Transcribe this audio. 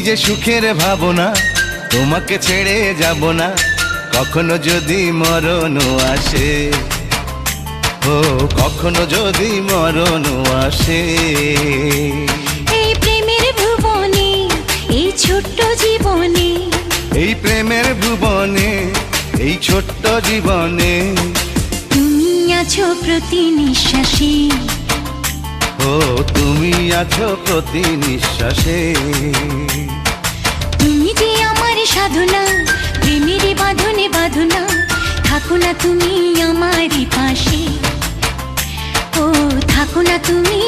যে সুখের ভাবনা, তোমাকে ছেড়ে যাব না কখনো যদি মরণ আসে। ও কখনো যদি মরণ আসে। এই প্রেমের ভুবনে, এই ছোট্ট জীবনে, এই প্রেমের ভুবনে, এই ছোট্ট জীবনে তুমি আছো প্রতি নিঃশ্বাসে। ও তুমি আছো প্রতি নিঃশ্বাসে। তুমি যে আমার সাধনা, প্রেমের বাঁধনে বাঁধনা, থাকো না তুমি আমারই পাশে। ও থাকো না তুমি